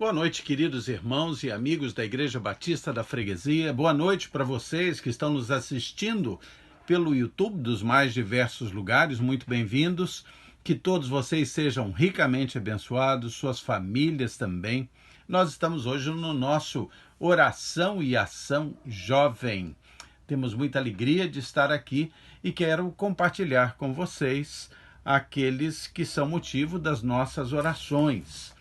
Boa noite, queridos irmãos e amigos da Igreja Batista da Freguesia. Boa noite para vocês que estão nos assistindo pelo YouTube dos mais diversos lugares. Muito bem-vindos. Que todos vocês sejam ricamente abençoados, suas famílias também. Nós estamos hoje no nosso Oração e Ação Jovem. Temos muita alegria de estar aqui e quero compartilhar com vocês aqueles que são motivo das nossas orações.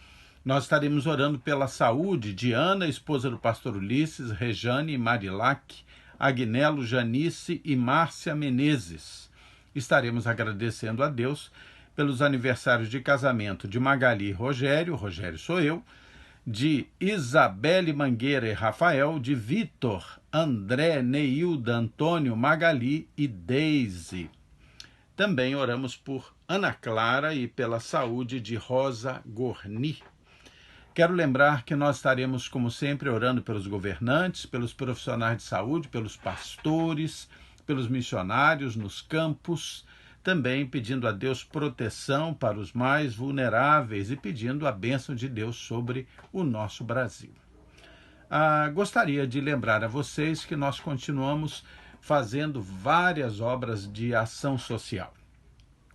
Nós estaremos orando pela saúde de Ana, esposa do pastor Ulisses, Rejane e Marilac, Agnello, Janice e Márcia Menezes. Estaremos agradecendo a Deus pelos aniversários de casamento de Magali e Rogério sou eu, de Isabelle Mangueira e Rafael, de Vitor, André, Neilda, Antônio, Magali e Deise. Também oramos por Ana Clara e pela saúde de Rosa Gorni. Quero lembrar que nós estaremos, como sempre, orando pelos governantes, pelos profissionais de saúde, pelos pastores, pelos missionários nos campos, também pedindo a Deus proteção para os mais vulneráveis e pedindo a bênção de Deus sobre o nosso Brasil. Gostaria de lembrar a vocês que nós continuamos fazendo várias obras de ação social.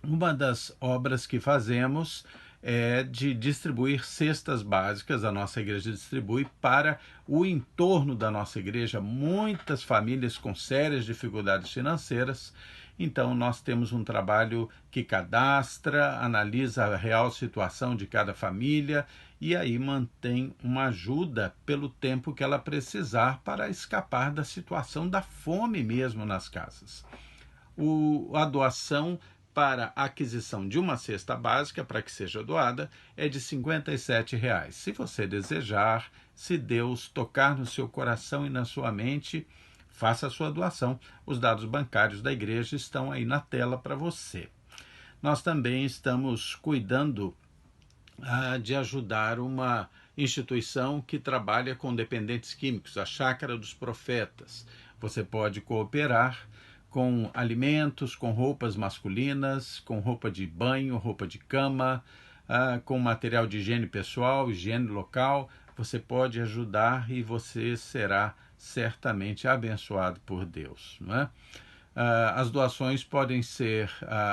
Uma das obras que fazemos é de distribuir cestas básicas. A nossa igreja distribui para o entorno da nossa igreja muitas famílias com sérias dificuldades financeiras. Então nós temos um trabalho que cadastra, analisa a real situação de cada família e aí mantém uma ajuda pelo tempo que ela precisar para escapar da situação da fome mesmo nas casas. A doação para a aquisição de uma cesta básica, para que seja doada, é de R$ 57. Se você desejar, se Deus tocar no seu coração e na sua mente, faça a sua doação. Os dados bancários da igreja estão aí na tela para você. Nós também estamos cuidando de ajudar uma instituição que trabalha com dependentes químicos, a Chácara dos Profetas. Você pode cooperar com alimentos, com roupas masculinas, com roupa de banho, roupa de cama, com material de higiene pessoal, higiene local. Você pode ajudar e você será certamente abençoado por Deus, não é? As doações podem ser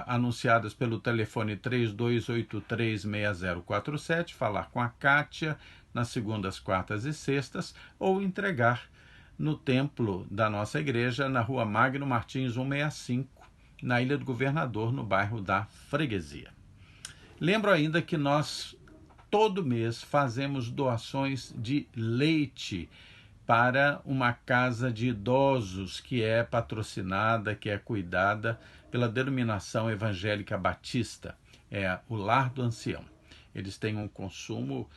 anunciadas pelo telefone 32836047, falar com a Kátia nas segundas, quartas e sextas, ou entregar no templo da nossa igreja, na rua Magno Martins 165, na Ilha do Governador, no bairro da Freguesia. Lembro ainda que nós, todo mês, fazemos doações de leite para uma casa de idosos que é patrocinada, que é cuidada pela denominação evangélica batista, é o Lar do Ancião. Eles têm um consumo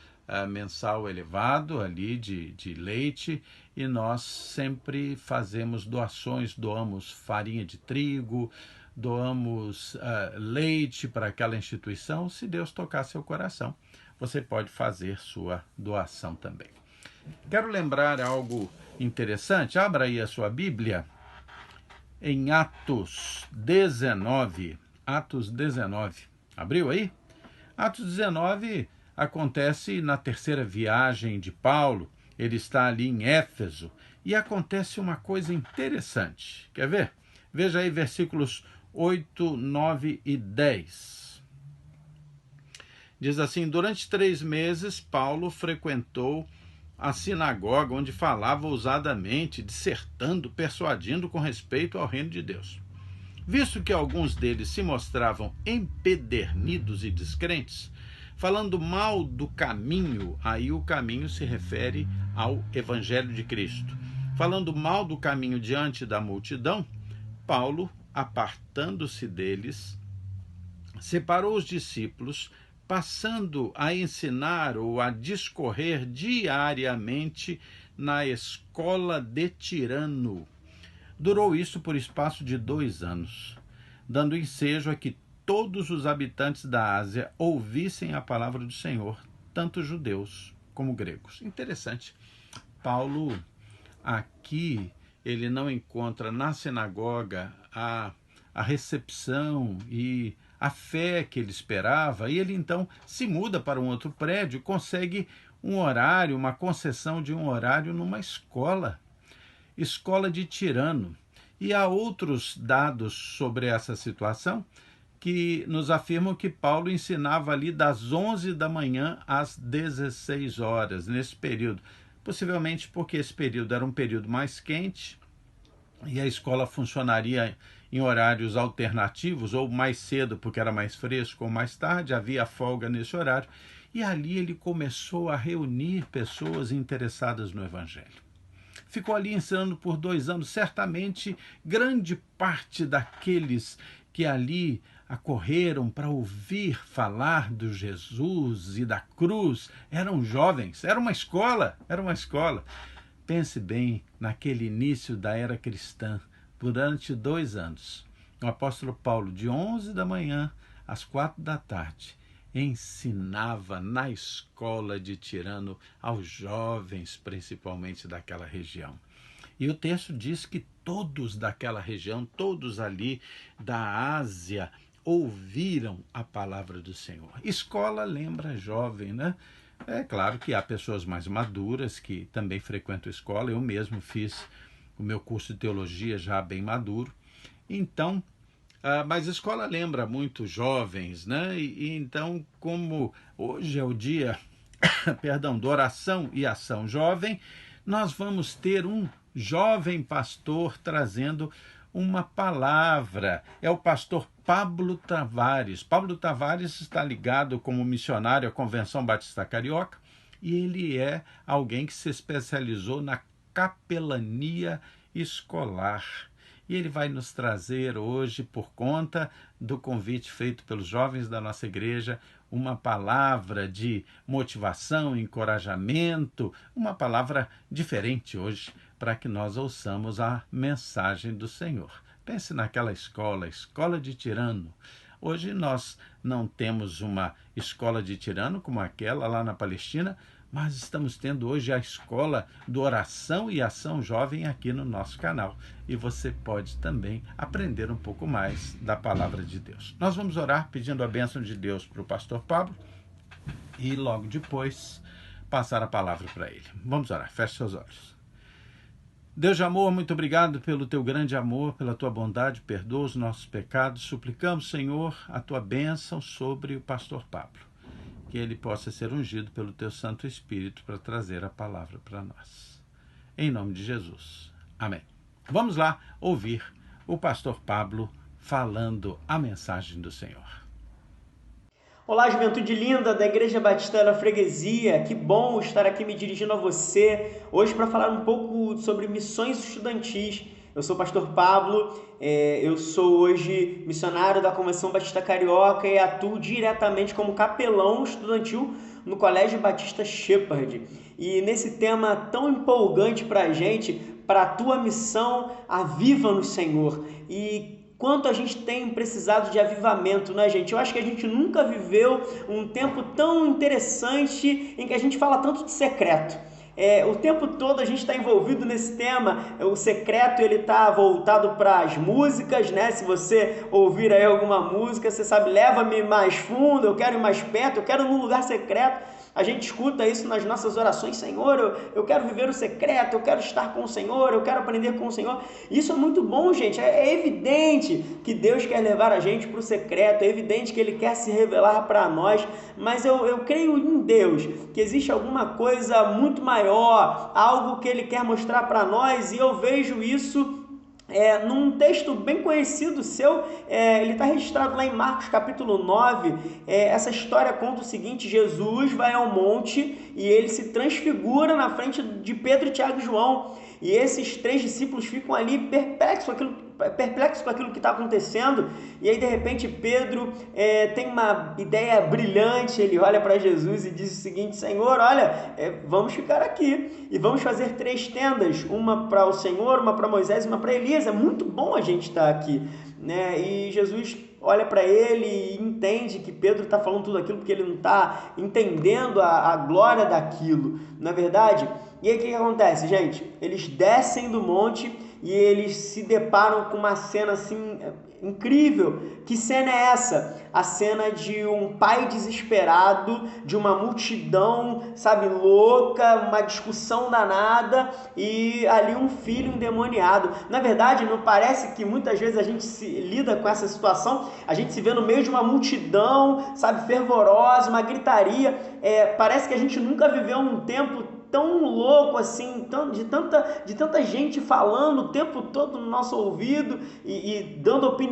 mensal elevado ali de leite e nós sempre fazemos doações, doamos farinha de trigo, doamos leite para aquela instituição. Se Deus tocar seu coração, você pode fazer sua doação também. Quero lembrar algo interessante. Abra aí a sua Bíblia em Atos 19. Atos 19. Abriu aí? Atos 19 acontece na terceira viagem de Paulo. Ele está ali em Éfeso e acontece uma coisa interessante. Quer ver? Veja aí versículos 8, 9 e 10. Diz assim: durante 3 meses, Paulo frequentou a sinagoga onde falava ousadamente, dissertando, persuadindo com respeito ao reino de Deus. Visto que alguns deles se mostravam empedernidos e descrentes, falando mal do caminho, aí o caminho se refere ao Evangelho de Cristo. Falando mal do caminho diante da multidão, Paulo, apartando-se deles, separou os discípulos, passando a ensinar ou a discorrer diariamente na escola de Tirano. Durou isso por espaço de 2 anos, dando ensejo a que todos os habitantes da Ásia ouvissem a palavra do Senhor, tanto judeus como gregos. Interessante. Paulo, aqui, ele não encontra na sinagoga a recepção e a fé que ele esperava, e ele então se muda para um outro prédio, consegue um horário, uma concessão de um horário numa escola de Tirano. E há outros dados sobre essa situação que nos afirmam que Paulo ensinava ali das 11 da manhã às 16 horas, nesse período. Possivelmente porque esse período era um período mais quente e a escola funcionaria em horários alternativos, ou mais cedo porque era mais fresco, ou mais tarde, havia folga nesse horário. E ali ele começou a reunir pessoas interessadas no Evangelho. Ficou ali ensinando por 2 anos. Certamente, grande parte daqueles que ali acorreram para ouvir falar do Jesus e da cruz eram jovens. Era uma escola. Pense bem naquele início da era cristã, durante 2 anos. O apóstolo Paulo, de 11 da manhã às 4 da tarde, ensinava na escola de Tirano aos jovens, principalmente daquela região. E o texto diz que todos daquela região, todos ali da Ásia, ouviram a palavra do Senhor. Escola lembra jovem, né? É claro que há pessoas mais maduras que também frequentam a escola. Eu mesmo fiz o meu curso de teologia já bem maduro. Então, mas a escola lembra muito jovens, né? E então, como hoje é o dia, perdão, de oração e ação jovem, nós vamos ter um jovem pastor trazendo uma palavra. É o pastor Pablo Tavares. Pablo Tavares está ligado como missionário à Convenção Batista Carioca e ele é alguém que se especializou na capelania escolar. E ele vai nos trazer hoje, por conta do convite feito pelos jovens da nossa igreja, uma palavra de motivação, encorajamento, uma palavra diferente hoje, para que nós ouçamos a mensagem do Senhor. Pense naquela escola de Tirano. Hoje nós não temos uma escola de Tirano como aquela lá na Palestina, mas estamos tendo hoje a escola do Oração e Ação Jovem aqui no nosso canal. E você pode também aprender um pouco mais da palavra de Deus. Nós vamos orar pedindo a bênção de Deus para o pastor Pablo e logo depois passar a palavra para ele. Vamos orar, feche seus olhos. Deus de amor, muito obrigado pelo teu grande amor, pela tua bondade, perdoa os nossos pecados. Suplicamos, Senhor, a tua bênção sobre o pastor Pablo, que ele possa ser ungido pelo teu Santo Espírito para trazer a palavra para nós. Em nome de Jesus. Amém. Vamos lá ouvir o pastor Pablo falando a mensagem do Senhor. Olá, juventude linda da Igreja Batista da Freguesia, que bom estar aqui me dirigindo a você hoje para falar um pouco sobre missões estudantis. Eu sou o pastor Pablo, eu sou hoje missionário da Convenção Batista Carioca e atuo diretamente como capelão estudantil no Colégio Batista Shepherd. E nesse tema tão empolgante para a gente, para a tua missão, aviva no Senhor. E quanto a gente tem precisado de avivamento, né, gente? Eu acho que a gente nunca viveu um tempo tão interessante em que a gente fala tanto de secreto. O tempo todo a gente está envolvido nesse tema. O secreto ele está voltado para as músicas, né? Se você ouvir aí alguma música, você sabe, leva-me mais fundo, eu quero ir mais perto, eu quero ir num lugar secreto. A gente escuta isso nas nossas orações: Senhor, eu quero viver o secreto, eu quero estar com o Senhor, eu quero aprender com o Senhor. Isso é muito bom, gente. É evidente que Deus quer levar a gente para o secreto, é evidente que Ele quer se revelar para nós, mas eu creio em Deus, que existe alguma coisa muito maior, algo que Ele quer mostrar para nós, e eu vejo isso num texto bem conhecido seu. Ele está registrado lá em Marcos capítulo 9, essa história conta o seguinte: Jesus vai ao monte e ele se transfigura na frente de Pedro, Tiago e João, e esses 3 discípulos ficam ali perplexos com aquilo que está acontecendo, e aí de repente Pedro tem uma ideia brilhante. Ele olha para Jesus e diz o seguinte: Senhor, olha, vamos ficar aqui e vamos fazer 3 tendas, uma para o Senhor, uma para Moisés e uma para Elias. É muito bom a gente estar aqui, né? E Jesus olha para ele e entende que Pedro está falando tudo aquilo porque ele não está entendendo a glória daquilo, não é verdade? E aí o que acontece, gente? Eles descem do monte e eles se deparam com uma cena assim incrível. Que cena é essa? A cena de um pai desesperado, de uma multidão, sabe, louca, uma discussão danada e ali um filho endemoniado. Na verdade, não parece que muitas vezes a gente se lida com essa situação, a gente se vê no meio de uma multidão, sabe, fervorosa, uma gritaria, parece que a gente nunca viveu um tempo tão louco assim, de tanta gente falando o tempo todo no nosso ouvido e dando opinião,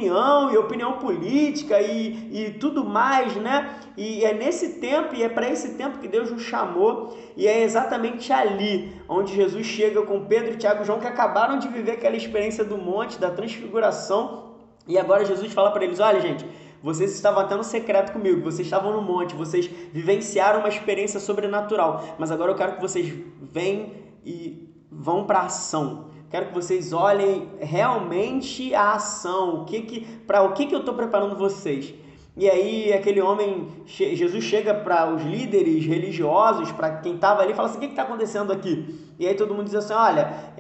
e opinião política e tudo mais, né? E é nesse tempo, e é para esse tempo que Deus nos chamou, e é exatamente ali onde Jesus chega com Pedro, Tiago e João, que acabaram de viver aquela experiência do monte, da transfiguração, e agora Jesus fala para eles: olha, gente, vocês estavam até no secreto comigo, vocês estavam no monte, vocês vivenciaram uma experiência sobrenatural, mas agora eu quero que vocês venham e vão para a ação. Quero que vocês olhem realmente a ação, para o que eu estou preparando vocês. E aí aquele homem, Jesus chega para os líderes religiosos, para quem estava ali, e fala assim: o que está acontecendo aqui? E aí todo mundo diz assim: olha,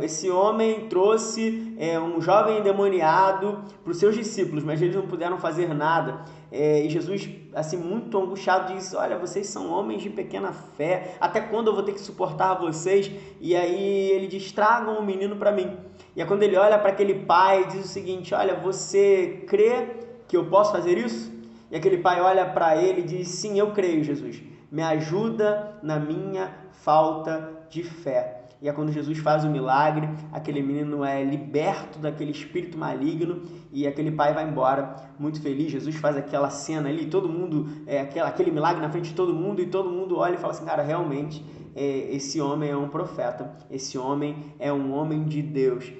esse homem trouxe um jovem endemoniado para os seus discípulos, mas eles não puderam fazer nada. E Jesus, assim, muito angustiado, diz: olha, vocês são homens de pequena fé, até quando eu vou ter que suportar vocês? E aí ele diz: tragam o menino para mim. E aí quando ele olha para aquele pai, diz o seguinte: olha, você crê que eu posso fazer isso? E aquele pai olha para ele e diz: sim, eu creio, Jesus, me ajuda na minha falta de fé. E é quando Jesus faz o milagre, aquele menino é liberto daquele espírito maligno e aquele pai vai embora muito feliz. Jesus faz aquela cena ali, todo mundo, aquele milagre na frente de todo mundo, e todo mundo olha e fala assim: cara, realmente esse homem é um profeta, esse homem é um homem de Deus.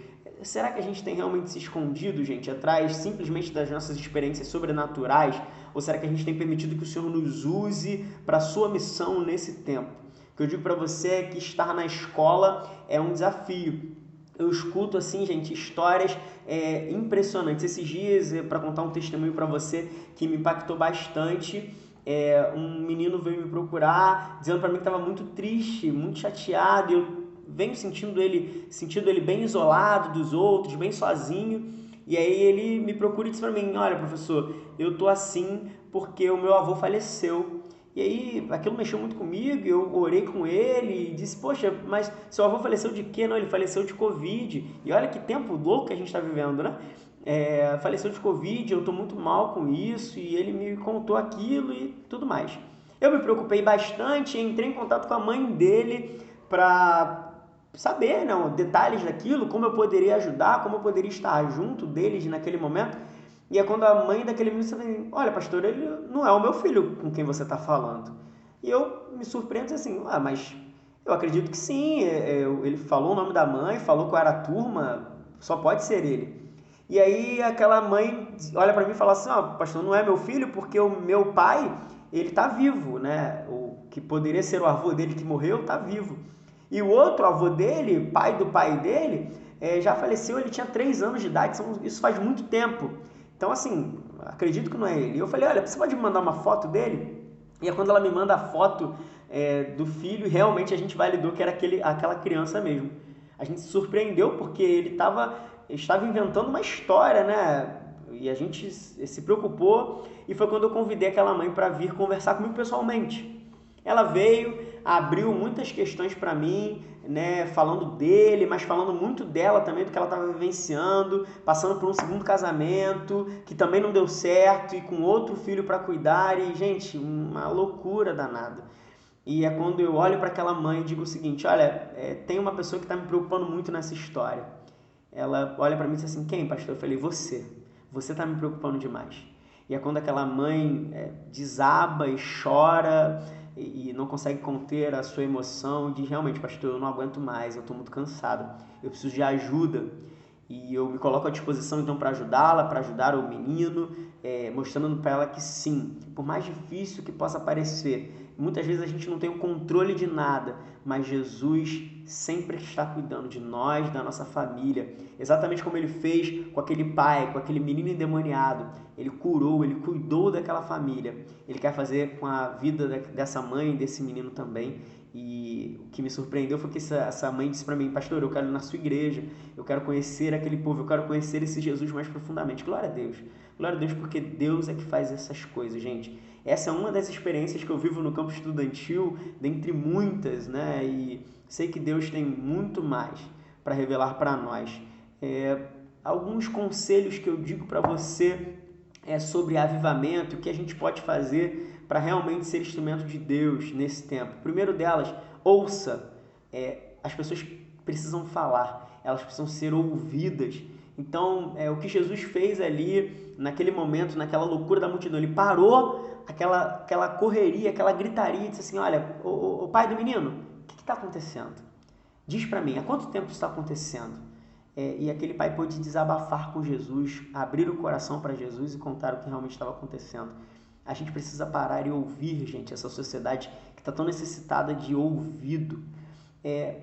Será que a gente tem realmente se escondido, gente, atrás simplesmente das nossas experiências sobrenaturais? Ou será que a gente tem permitido que o Senhor nos use para a sua missão nesse tempo? O que eu digo para você é que estar na escola é um desafio. Eu escuto, assim, gente, histórias impressionantes. Esses dias, para contar um testemunho para você que me impactou bastante, um menino veio me procurar dizendo para mim que estava muito triste, muito chateado, e eu venho sentindo ele bem isolado dos outros, bem sozinho. E aí ele me procura e diz para mim: olha, professor, eu tô assim porque o meu avô faleceu. E aí aquilo mexeu muito comigo, eu orei com ele e disse: poxa, mas seu avô faleceu de quê? Não, ele faleceu de Covid. E olha que tempo louco que a gente está vivendo, né? Faleceu de Covid, eu estou muito mal com isso, e ele me contou aquilo e tudo mais. Eu me preocupei bastante, entrei em contato com a mãe dele para saber, não, detalhes daquilo, como eu poderia ajudar, como eu poderia estar junto deles naquele momento. E é quando a mãe daquele menino disse: olha, pastor, ele não é o meu filho com quem você está falando. E eu me surpreendo assim: mas eu acredito que sim, ele falou o nome da mãe, falou qual era a turma, só pode ser ele. E aí aquela mãe olha para mim e fala assim: pastor, não é meu filho porque o meu pai, ele está vivo, né? O que poderia ser o avô dele que morreu, está vivo. E o outro avô dele, pai do pai dele, já faleceu, ele tinha 3 anos de idade, isso faz muito tempo. Então, assim, acredito que não é ele. E eu falei: olha, você pode me mandar uma foto dele? E é quando ela me manda a foto do filho, realmente a gente validou que era aquela criança mesmo. A gente se surpreendeu porque ele estava inventando uma história, né? E a gente se preocupou, e foi quando eu convidei aquela mãe para vir conversar comigo pessoalmente. Ela veio, abriu muitas questões para mim, né, falando dele, mas falando muito dela também, do que ela estava vivenciando, passando por um segundo casamento, que também não deu certo, e com outro filho para cuidar, e, gente, uma loucura danada. E é quando eu olho para aquela mãe e digo o seguinte: olha, tem uma pessoa que está me preocupando muito nessa história. Ela olha para mim e diz assim: quem, pastor? Eu falei: você está me preocupando demais. E é quando aquela mãe desaba e chora, e não consegue conter a sua emoção, diz: realmente, pastor, eu não aguento mais, eu estou muito cansado, eu preciso de ajuda. E eu me coloco à disposição então para ajudá-la, para ajudar o menino, mostrando para ela que sim, por mais difícil que possa parecer, muitas vezes a gente não tem o controle de nada, mas Jesus sempre está cuidando de nós, da nossa família, exatamente como ele fez com aquele pai, com aquele menino endemoniado. Ele curou, ele cuidou daquela família. Ele quer fazer com a vida dessa mãe, desse menino também. E o que me surpreendeu foi que essa mãe disse para mim: pastor, eu quero ir na sua igreja, eu quero conhecer aquele povo, eu quero conhecer esse Jesus mais profundamente. Glória a Deus, porque Deus é que faz essas coisas, gente. Essa é uma das experiências que eu vivo no campo estudantil, dentre muitas, né? E sei que Deus tem muito mais para revelar para nós. Alguns conselhos que eu digo para você sobre avivamento, o que a gente pode fazer para realmente ser instrumento de Deus nesse tempo. O primeiro delas, ouça. As pessoas precisam falar, elas precisam ser ouvidas. Então, o que Jesus fez ali, naquele momento, naquela loucura da multidão, ele parou aquela correria, aquela gritaria e disse assim: olha, o pai do menino, o que está acontecendo? Diz para mim, há quanto tempo isso está acontecendo? E aquele pai pôde desabafar com Jesus, abrir o coração para Jesus e contar o que realmente estava acontecendo. A gente precisa parar e ouvir, gente, essa sociedade que está tão necessitada de ouvido.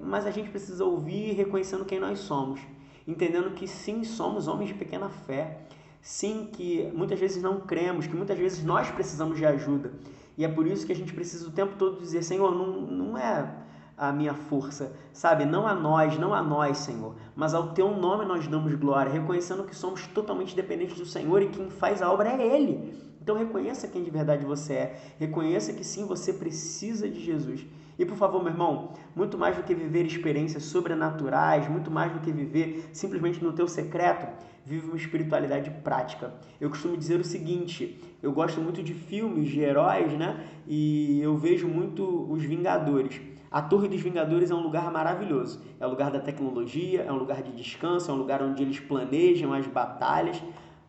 Mas a gente precisa ouvir reconhecendo quem nós somos, entendendo que sim, somos homens de pequena fé, sim, que muitas vezes não cremos, que muitas vezes nós precisamos de ajuda. E é por isso que a gente precisa o tempo todo dizer: Senhor, não é a minha força, sabe? Não a nós, Senhor, mas ao teu nome nós damos glória, reconhecendo que somos totalmente dependentes do Senhor e quem faz a obra é Ele. Então reconheça quem de verdade você é, reconheça que sim, você precisa de Jesus. E por favor, meu irmão, muito mais do que viver experiências sobrenaturais, muito mais do que viver simplesmente no teu secreto, vive uma espiritualidade prática. Eu costumo dizer o seguinte: eu gosto muito de filmes de heróis, né? E eu vejo muito os Vingadores. A Torre dos Vingadores é um lugar maravilhoso. É um lugar da tecnologia, é um lugar de descanso, é um lugar onde eles planejam as batalhas.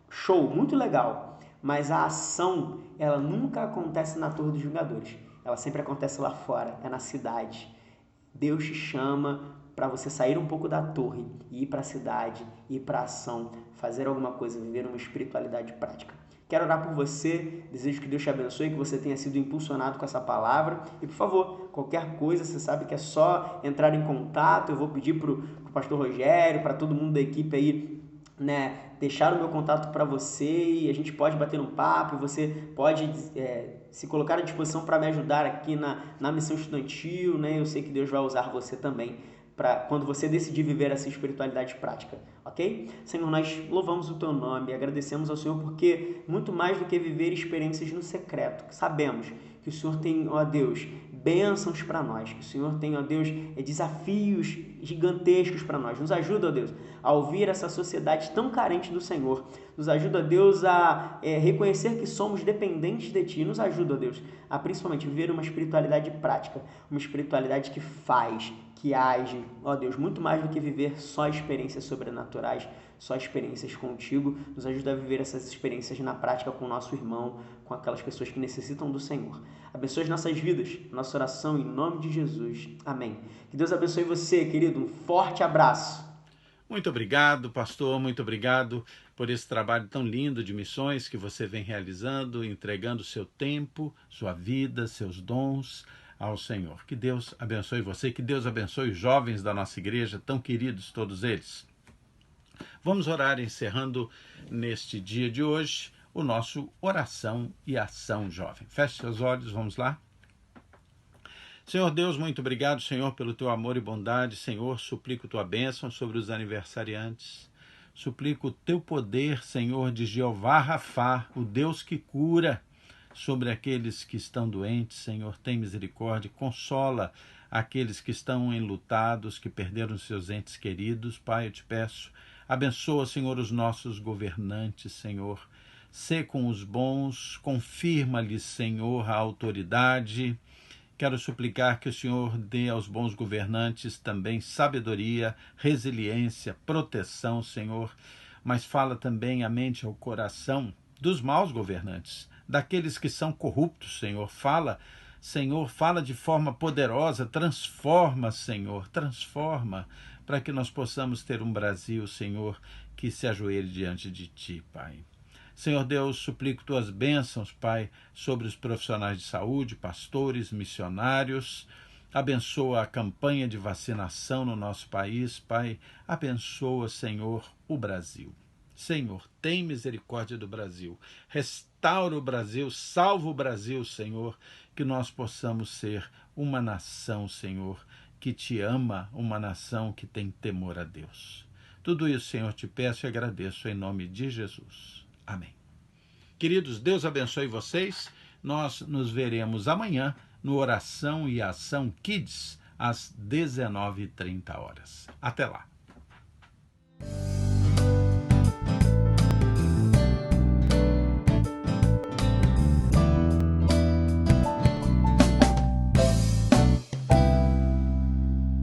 Show, muito legal. Mas a ação, ela nunca acontece na Torre dos Vingadores. Ela sempre acontece lá fora, é na cidade. Deus te chama para você sair um pouco da torre e ir para a cidade, ir para a ação, fazer alguma coisa, viver uma espiritualidade prática. Quero orar por você, desejo que Deus te abençoe, que você tenha sido impulsionado com essa palavra. E por favor, qualquer coisa, você sabe que é só entrar em contato. Eu vou pedir para o pastor Rogério, para todo mundo da equipe aí, né, deixar o meu contato para você e a gente pode bater um papo. Você pode se colocar à disposição para me ajudar aqui na missão estudantil, né? Eu sei que Deus vai usar você também quando você decidir viver essa espiritualidade prática, ok? Senhor, nós louvamos o teu nome e agradecemos ao Senhor porque muito mais do que viver experiências no secreto, sabemos que o Senhor tem, ó Deus, bênçãos para nós, que o Senhor tem, ó Deus, desafios gigantescos para nós. Nos ajuda, ó Deus, a ouvir essa sociedade tão carente do Senhor. Nos ajuda, ó Deus, a reconhecer que somos dependentes de Ti. Nos ajuda, ó Deus, a principalmente viver uma espiritualidade prática, uma espiritualidade que faz, que age, ó Deus, muito mais do que viver só experiências sobrenaturais, só experiências contigo. Nos ajuda a viver essas experiências na prática com o nosso irmão, com aquelas pessoas que necessitam do Senhor. Abençoe as nossas vidas, nossa oração em nome de Jesus. Amém. Que Deus abençoe você, querido. Um forte abraço. Muito obrigado, pastor, muito obrigado por esse trabalho tão lindo de missões que você vem realizando, entregando seu tempo, sua vida, seus dons ao Senhor. Que Deus abençoe você, que Deus abençoe os jovens da nossa igreja, tão queridos todos eles. Vamos orar encerrando neste dia de hoje o nosso oração e ação jovem. Feche seus olhos, vamos lá. Senhor Deus, muito obrigado, Senhor, pelo teu amor e bondade. Senhor, suplico tua bênção sobre os aniversariantes. Suplico o teu poder, Senhor, de Jeová Rafá, o Deus que cura, sobre aqueles que estão doentes. Senhor, tem misericórdia, consola aqueles que estão enlutados, que perderam seus entes queridos. Pai, eu te peço, abençoa, Senhor, os nossos governantes, Senhor. Sê com os bons, confirma-lhes, Senhor, a autoridade. Quero suplicar que o Senhor dê aos bons governantes também sabedoria, resiliência, proteção, Senhor. Mas fala também a mente ao coração dos maus governantes, daqueles que são corruptos, Senhor. Senhor, fala de forma poderosa, transforma, Senhor, transforma, para que nós possamos ter um Brasil, Senhor, que se ajoelhe diante de Ti, Pai. Senhor Deus, suplico tuas bênçãos, Pai, sobre os profissionais de saúde, pastores, missionários. Abençoa a campanha de vacinação no nosso país, Pai. Abençoa, Senhor, o Brasil. Senhor, tem misericórdia do Brasil. Restaura restaura o Brasil, salva o Brasil, Senhor, que nós possamos ser uma nação, Senhor, que te ama, uma nação que tem temor a Deus. Tudo isso, Senhor, te peço e agradeço em nome de Jesus. Amém. Queridos, Deus abençoe vocês. Nós nos veremos amanhã no Oração e Ação Kids, às 19h30. Até lá.